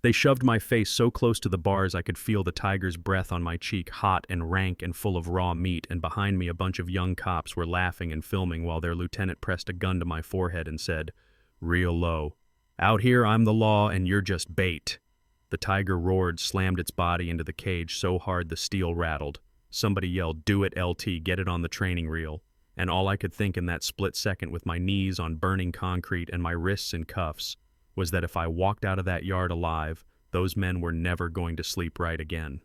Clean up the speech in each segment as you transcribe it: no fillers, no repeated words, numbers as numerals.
They shoved my face so close to the bars I could feel the tiger's breath on my cheek, hot and rank and full of raw meat, and behind me a bunch of young cops were laughing and filming while their lieutenant pressed a gun to my forehead and said, "Real low. Out here I'm the law and you're just bait." The tiger roared, slammed its body into the cage so hard the steel rattled. Somebody yelled, "Do it, LT, get it on the training reel." And all I could think in that split second, with my knees on burning concrete and my wrists in cuffs, was that if I walked out of that yard alive, those men were never going to sleep right again.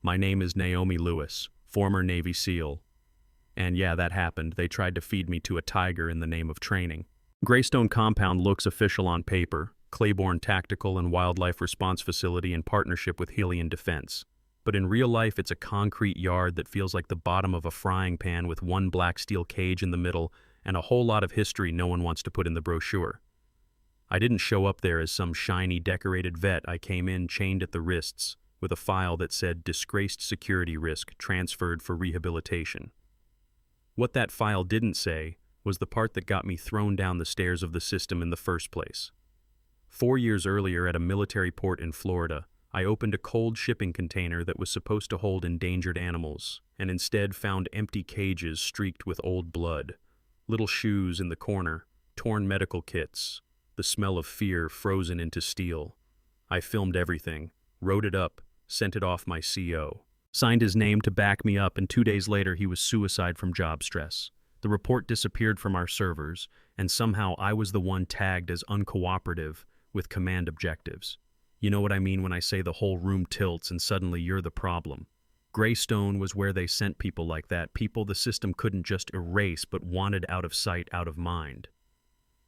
My name is Naomi Lewis, former Navy SEAL. And yeah, that happened. They tried to feed me to a tiger in the name of training. Greystone Compound looks official on paper, Claiborne Tactical and Wildlife Response Facility in partnership with Helion Defense. But in real life, it's a concrete yard that feels like the bottom of a frying pan with one black steel cage in the middle and a whole lot of history no one wants to put in the brochure. I didn't show up there as some shiny, decorated vet. I came in chained at the wrists with a file that said disgraced security risk transferred for rehabilitation. What that file didn't say was the part that got me thrown down the stairs of the system in the first place. 4 years earlier at a military port in Florida, I opened a cold shipping container that was supposed to hold endangered animals, and instead found empty cages streaked with old blood, little shoes in the corner, torn medical kits, the smell of fear frozen into steel. I filmed everything, wrote it up, sent it off my CO. Signed his name to back me up, and 2 days later he was suicide from job stress. The report disappeared from our servers, and somehow I was the one tagged as uncooperative with command objectives. You know what I mean when I say the whole room tilts and suddenly you're the problem. Greystone was where they sent people like that, people the system couldn't just erase but wanted out of sight, out of mind.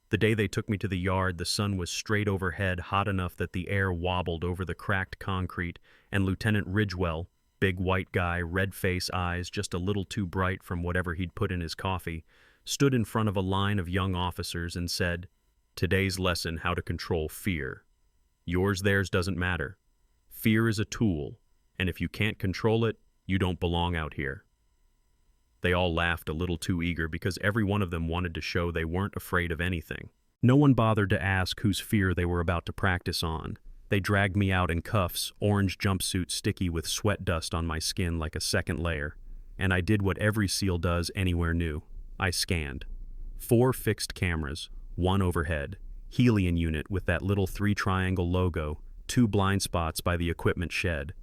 The day they took me to the yard, the sun was straight overhead, hot enough that the air wobbled over the cracked concrete, and Lieutenant Ridgewell, big white guy, red face, eyes just a little too bright from whatever he'd put in his coffee, stood in front of a line of young officers and said, "Today's lesson, how to control fear. Yours, theirs doesn't matter. Fear is a tool, and if you can't control it, you don't belong out here." They all laughed, a little too eager, because every one of them wanted to show they weren't afraid of anything. No one bothered to ask whose fear they were about to practice on. They dragged me out in cuffs, orange jumpsuit sticky with sweat dust on my skin like a second layer, and I did what every SEAL does anywhere new. I scanned. 4 fixed cameras, 1 overhead, Helion unit with that little 3-triangle logo, 2 blind spots by the equipment shed,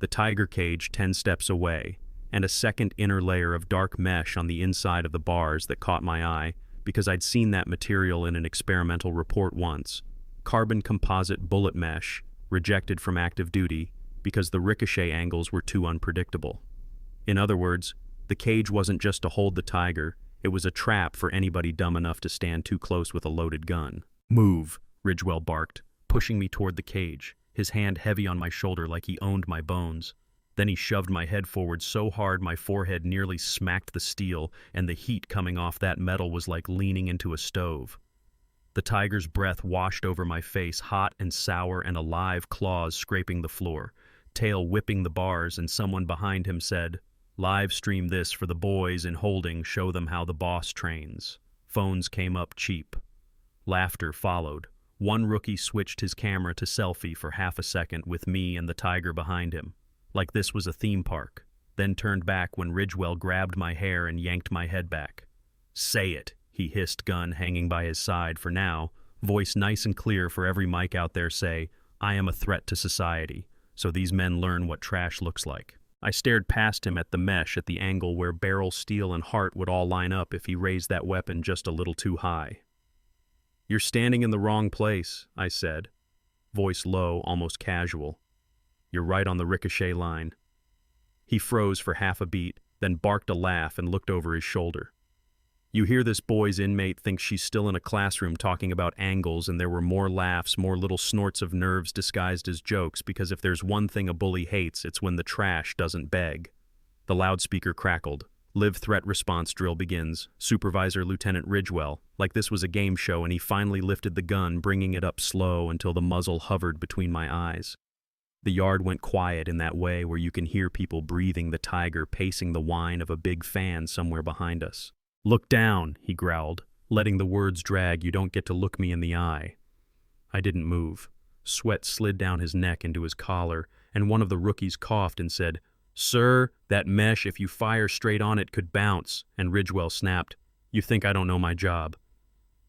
the tiger cage 10 steps away, and a second inner layer of dark mesh on the inside of the bars that caught my eye because I'd seen that material in an experimental report once. Carbon composite bullet mesh, rejected from active duty because the ricochet angles were too unpredictable. In other words, the cage wasn't just to hold the tiger, it was a trap for anybody dumb enough to stand too close with a loaded gun. "Move," Ridgewell barked, pushing me toward the cage, his hand heavy on my shoulder like he owned my bones. Then he shoved my head forward so hard my forehead nearly smacked the steel, and the heat coming off that metal was like leaning into a stove. The tiger's breath washed over my face, hot and sour and alive, claws scraping the floor, tail whipping the bars, and someone behind him said, "Live stream this for the boys in holding, show them how the boss trains." Phones came up cheap. Laughter followed. One rookie switched his camera to selfie for half a second with me and the tiger behind him, like this was a theme park, then turned back when Ridgewell grabbed my hair and yanked my head back. "Say it," he hissed, gun hanging by his side for now, voice nice and clear for every mic out there. "Say, I am a threat to society, so these men learn what trash looks like." I stared past him at the mesh at the angle where barrel, steel, and heart would all line up if he raised that weapon just a little too high. "You're standing in the wrong place," I said, voice low, almost casual. "You're right on the ricochet line." He froze for half a beat, then barked a laugh and looked over his shoulder. You hear this boy's inmate thinks she's still in a classroom talking about angles, and there were more laughs, more little snorts of nerves disguised as jokes, because if there's one thing a bully hates, it's when the trash doesn't beg. The loudspeaker crackled. Live threat response drill begins. Supervisor Lieutenant Ridgewell, like this was a game show, and he finally lifted the gun, bringing it up slow until the muzzle hovered between my eyes. The yard went quiet in that way where you can hear people breathing, the tiger pacing the whine of a big fan somewhere behind us. "Look down," he growled, letting the words drag. "You don't get to look me in the eye." I didn't move. Sweat slid down his neck into his collar, and one of the rookies coughed and said, "Sir, that mesh, if you fire straight on it, could bounce," and Ridgewell snapped, "You think I don't know my job?"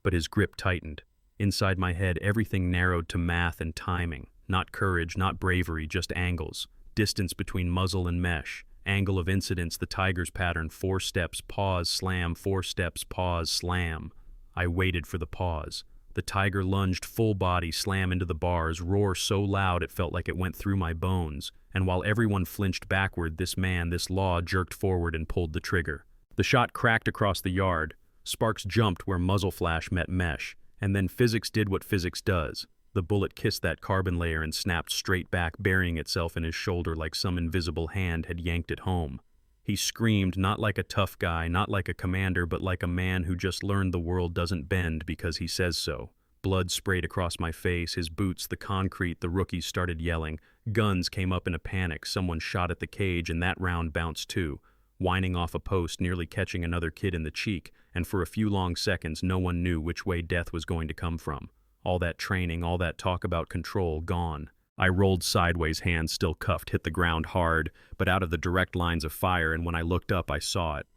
But his grip tightened. Inside my head, everything narrowed to math and timing. Not courage, not bravery, just angles. Distance between muzzle and mesh. Angle of incidence, the tiger's pattern, 4 steps, pause, slam, 4 steps, pause, slam. I waited for the pause. The tiger lunged full body, slam into the bars, roar so loud it felt like it went through my bones. And while everyone flinched backward, this man, this law, jerked forward and pulled the trigger. The shot cracked across the yard. Sparks jumped where muzzle flash met mesh. And then physics did what physics does. The bullet kissed that carbon layer and snapped straight back, burying itself in his shoulder like some invisible hand had yanked it home. He screamed, not like a tough guy, not like a commander, but like a man who just learned the world doesn't bend because he says so. Blood sprayed across my face, his boots, the concrete, the rookies started yelling. Guns came up in a panic, someone shot at the cage and that round bounced too, whining off a post, nearly catching another kid in the cheek, and for a few long seconds no one knew which way death was going to come from. All that training, all that talk about control, gone. I rolled sideways, hands still cuffed, hit the ground hard, but out of the direct lines of fire, and when I looked up I saw it.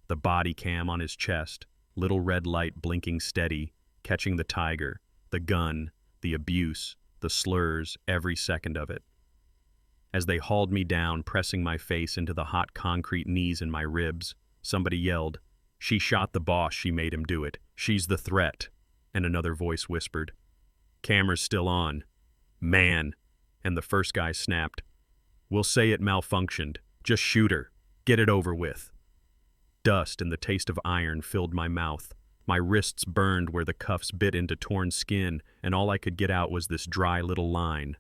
The body cam on his chest, little red light blinking steady, catching the tiger, the gun, the abuse, the slurs, every second of it. As they hauled me down, pressing my face into the hot concrete knees in my ribs, somebody yelled, "She shot the boss, she made him do it. She's the threat." And another voice whispered, "Camera's still on. Man." And the first guy snapped, "We'll say it malfunctioned. Just shoot her. Get it over with." Dust and the taste of iron filled my mouth. My wrists burned where the cuffs bit into torn skin, and all I could get out was this dry little line.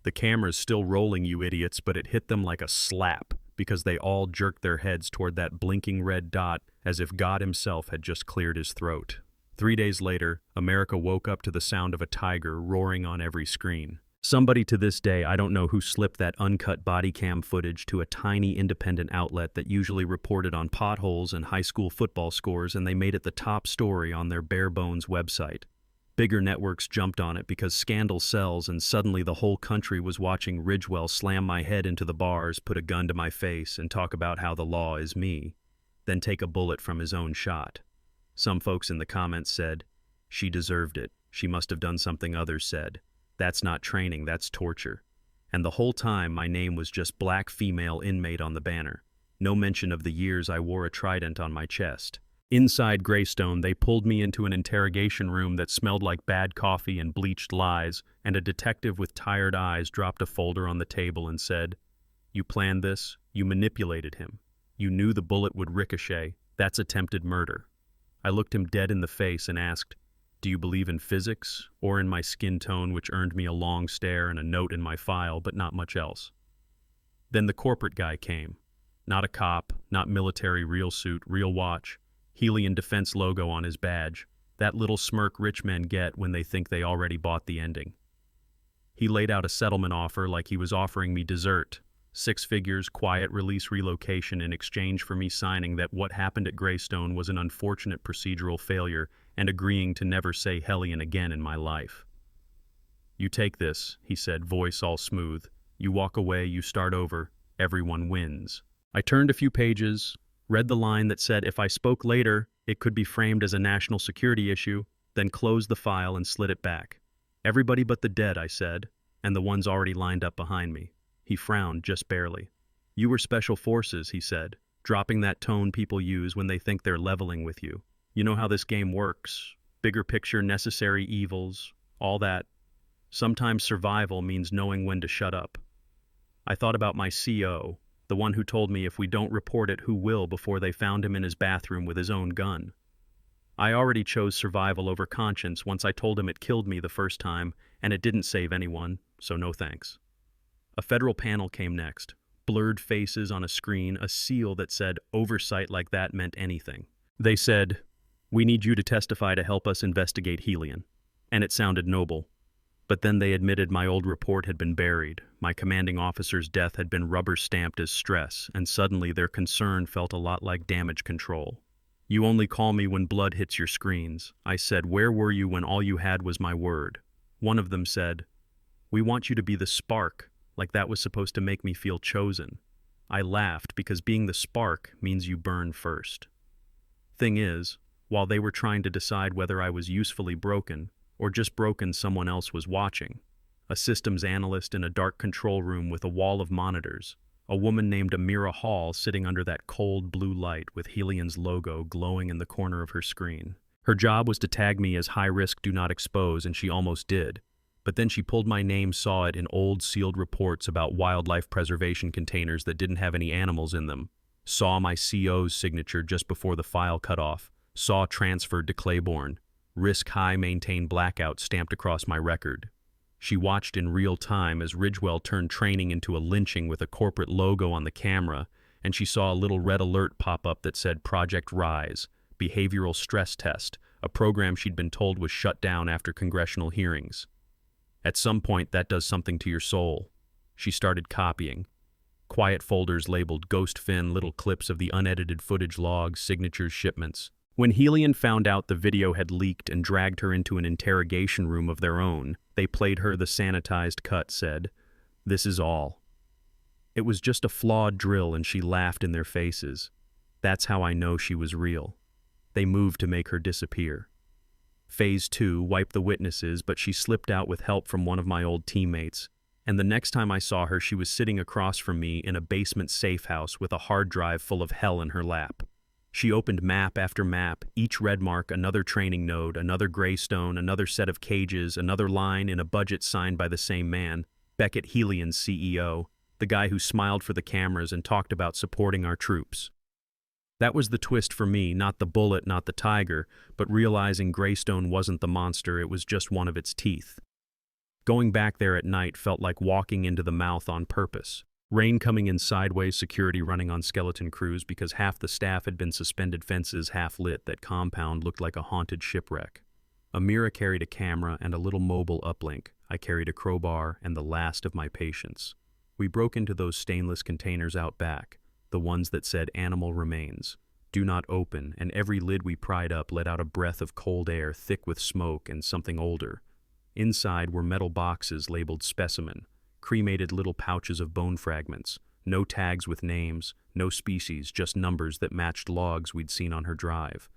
"The camera's still rolling, you idiots," but it hit them like a slap, because they all jerked their heads toward that blinking red dot as if God himself had just cleared his throat. 3 days later, America woke up to the sound of a tiger roaring on every screen. Somebody to this day, I don't know who, slipped that uncut body cam footage to a tiny independent outlet that usually reported on potholes and high school football scores, and they made it the top story on their bare-bones website. Bigger networks jumped on it because scandal sells, and suddenly the whole country was watching Ridgewell slam my head into the bars, put a gun to my face, and talk about how the law is me, then take a bullet from his own shot. Some folks in the comments said, "She deserved it. She must have done something others said. That's not training, that's torture." And the whole time my name was just black female inmate on the banner. No mention of the years I wore a trident on my chest. Inside Greystone, they pulled me into an interrogation room that smelled like bad coffee and bleached lies, and a detective with tired eyes dropped a folder on the table and said, "You planned this, you manipulated him. You knew the bullet would ricochet. That's attempted murder." I looked him dead in the face and asked, "Do you believe in physics, or in my skin tone, which earned me a long stare and a note in my file, but not much else?" Then the corporate guy came. Not a cop, not military, real suit, real watch, Helian Defense logo on his badge, that little smirk rich men get when they think they already bought the ending. He laid out a settlement offer like he was offering me dessert. 6 figures, quiet release, relocation in exchange for me signing that what happened at Greystone was an unfortunate procedural failure and agreeing to never say Hellion again in my life. "You take this," he said, voice all smooth. "You walk away, you start over, everyone wins." I turned a few pages, read the line that said if I spoke later, it could be framed as a national security issue, then closed the file and slid it back. "Everybody but the dead," I said, and the ones already lined up behind me. He frowned, just barely. "You were special forces," he said, dropping that tone people use when they think they're leveling with you. "You know how this game works. Bigger picture, necessary evils, all that. Sometimes survival means knowing when to shut up." I thought about my CO, the one who told me if we don't report it, who will, before they found him in his bathroom with his own gun. I already chose survival over conscience once I told him it killed me the first time, and it didn't save anyone, so no thanks. A federal panel came next. Blurred faces on a screen, a seal that said oversight like that meant anything. They said, "We need you to testify to help us investigate Helion." And it sounded noble. But then they admitted my old report had been buried, my commanding officer's death had been rubber-stamped as stress, and suddenly their concern felt a lot like damage control. "You only call me when blood hits your screens." I said, "Where were you when all you had was my word?" One of them said, We want you to be the spark, like that was supposed to make me feel chosen. I laughed because being the spark means you burn first. Thing is, while they were trying to decide whether I was usefully broken, or just broken someone else was watching, a systems analyst in a dark control room with a wall of monitors, a woman named Amira Hall sitting under that cold blue light with Helian's logo glowing in the corner of her screen. Her job was to tag me as high risk do not expose, and she almost did. But then she pulled my name, saw it in old sealed reports about wildlife preservation containers that didn't have any animals in them, saw my CO's signature just before the file cut off, saw transferred to Claiborne, risk high maintain blackout stamped across my record. She watched in real time as Ridgewell turned training into a lynching with a corporate logo on the camera, and she saw a little red alert pop up that said Project Rise, Behavioral Stress Test, a program she'd been told was shut down after congressional hearings. At some point, that does something to your soul. She started copying. Quiet folders labeled Ghost Fin, little clips of the unedited footage logs, signatures, shipments. When Helian found out the video had leaked and dragged her into an interrogation room of their own, they played her the sanitized cut, said, "This is all." It was just a flawed drill, and she laughed in their faces. That's how I know she was real. They moved to make her disappear. Phase 2 wiped the witnesses, but she slipped out with help from one of my old teammates, and the next time I saw her, she was sitting across from me in a basement safe house with a hard drive full of hell in her lap. She opened map after map, each red mark another training node, another greystone, another set of cages, another line in a budget signed by the same man, Beckett Helian's CEO, the guy who smiled for the cameras and talked about supporting our troops. That was the twist for me, not the bullet, not the tiger, but realizing Greystone wasn't the monster, it was just one of its teeth. Going back there at night felt like walking into the mouth on purpose. Rain coming in sideways, security running on skeleton crews because half the staff had been suspended, fences half lit. That compound looked like a haunted shipwreck. Amira carried a camera and a little mobile uplink. I carried a crowbar and the last of my patience. We broke into those stainless containers out back, the ones that said animal remains, do not open, and every lid we pried up let out a breath of cold air thick with smoke and something older. Inside were metal boxes labeled specimen, cremated little pouches of bone fragments, no tags with names, no species, just numbers that matched logs we'd seen on her drive.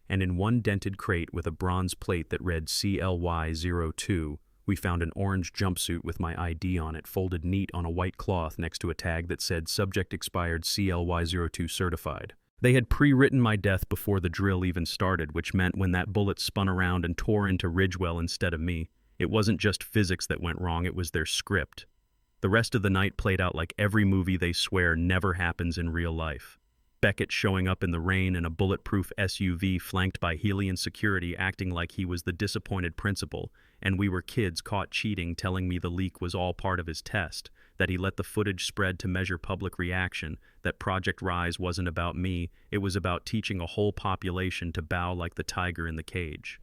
And in one dented crate with a bronze plate that read CLY02, we found an orange jumpsuit with my ID on it folded neat on a white cloth next to a tag that said subject expired CLY02 certified. They had pre-written my death before the drill even started, which meant when that bullet spun around and tore into Ridgewell instead of me, it wasn't just physics that went wrong, it was their script. The rest of the night played out like every movie they swear never happens in real life. Beckett showing up in the rain in a bulletproof SUV flanked by Helian security acting like he was the disappointed principal, and we were kids caught cheating telling me the leak was all part of his test, that he let the footage spread to measure public reaction, that Project Rise wasn't about me, it was about teaching a whole population to bow like the tiger in the cage.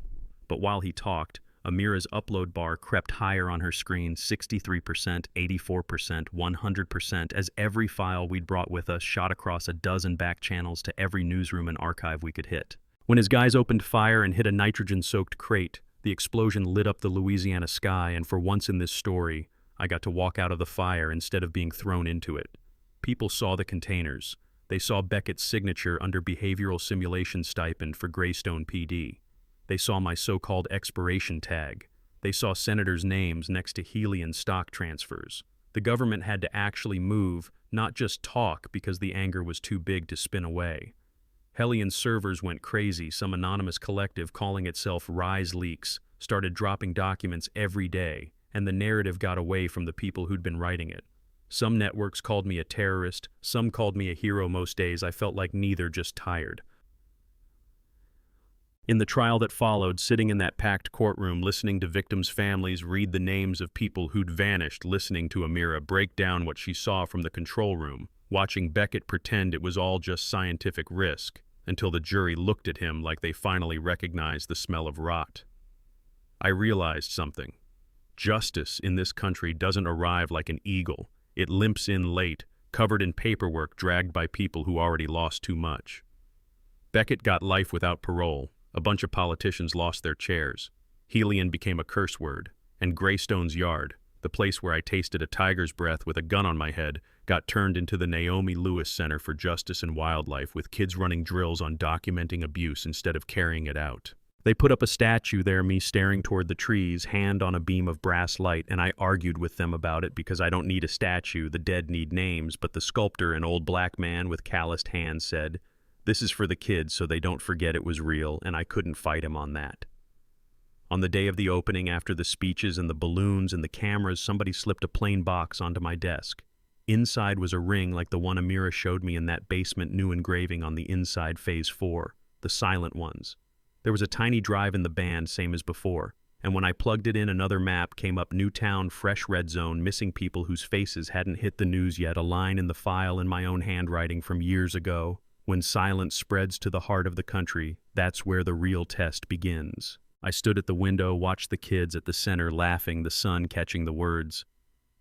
But while he talked, Amira's upload bar crept higher on her screen, 63%, 84%, 100%, as every file we'd brought with us shot across a dozen back channels to every newsroom and archive we could hit. When his guys opened fire and hit a nitrogen-soaked crate, the explosion lit up the Louisiana sky, and for once in this story, I got to walk out of the fire instead of being thrown into it. People saw the containers. They saw Beckett's signature under behavioral simulation stipend for Greystone PD. They saw my so-called expiration tag. They saw senators' names next to Helian stock transfers. The government had to actually move, not just talk, because the anger was too big to spin away. Helian servers went crazy. Some anonymous collective calling itself Rise Leaks started dropping documents every day, and the narrative got away from the people who'd been writing it. Some networks called me a terrorist, some called me a hero. Most days I felt like neither, just tired. In the trial that followed, sitting in that packed courtroom, listening to victims' families read the names of people who'd vanished, listening to Amira break down what she saw from the control room, watching Beckett pretend it was all just scientific risk, until the jury looked at him like they finally recognized the smell of rot. I realized something. Justice in this country doesn't arrive like an eagle. It limps in late, covered in paperwork dragged by people who already lost too much. Beckett got life without parole. A bunch of politicians lost their chairs. Helian became a curse word, and Greystone's yard, the place where I tasted a tiger's breath with a gun on my head, got turned into the Naomi Lewis Center for Justice and Wildlife with kids running drills on documenting abuse instead of carrying it out. They put up a statue there, me staring toward the trees, hand on a beam of brass light, and I argued with them about it because I don't need a statue, the dead need names, but the sculptor, an old black man with calloused hands, said, "This is for the kids so they don't forget it was real," and I couldn't fight him on that. On the day of the opening, after the speeches and the balloons and the cameras, somebody slipped a plain box onto my desk. Inside was a ring like the one Amira showed me in that basement new engraving on the inside Phase 4, the silent ones. There was a tiny drive in the band, same as before, and when I plugged it in, another map came up: Newtown, fresh red zone, missing people whose faces hadn't hit the news yet, a line in the file in my own handwriting from years ago. When silence spreads to the heart of the country, that's where the real test begins. I stood at the window, watched the kids at the center laughing, the sun catching the words,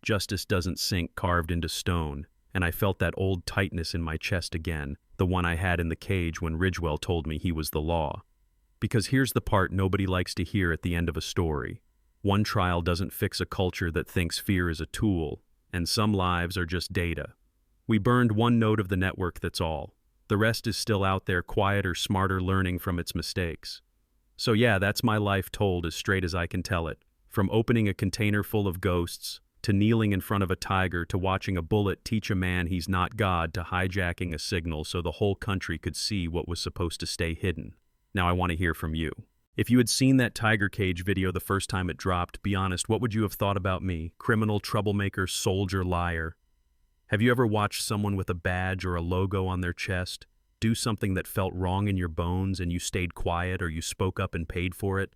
"Justice doesn't sink," carved into stone, and I felt that old tightness in my chest again, the one I had in the cage when Ridgewell told me he was the law. Because here's the part nobody likes to hear at the end of a story. One trial doesn't fix a culture that thinks fear is a tool, and some lives are just data. We burned one node of the network, that's all. The rest is still out there, quieter, smarter, learning from its mistakes. So yeah, that's my life told as straight as I can tell it. From opening a container full of ghosts, to kneeling in front of a tiger, to watching a bullet teach a man he's not God, to hijacking a signal so the whole country could see what was supposed to stay hidden. Now I want to hear from you. If you had seen that tiger cage video the first time it dropped, be honest, what would you have thought about me? Criminal, troublemaker, soldier, liar. Have you ever watched someone with a badge or a logo on their chest do something that felt wrong in your bones and you stayed quiet or you spoke up and paid for it?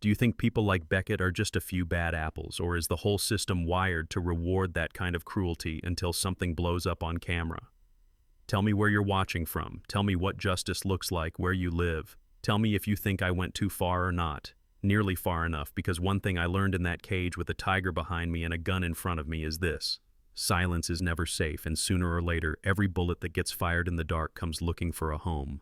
Do you think people like Beckett are just a few bad apples, or is the whole system wired to reward that kind of cruelty until something blows up on camera? Tell me where you're watching from. Tell me what justice looks like where you live. Tell me if you think I went too far or not. Nearly far enough, because one thing I learned in that cage with a tiger behind me and a gun in front of me is this: silence is never safe, and sooner or later, every bullet that gets fired in the dark comes looking for a home.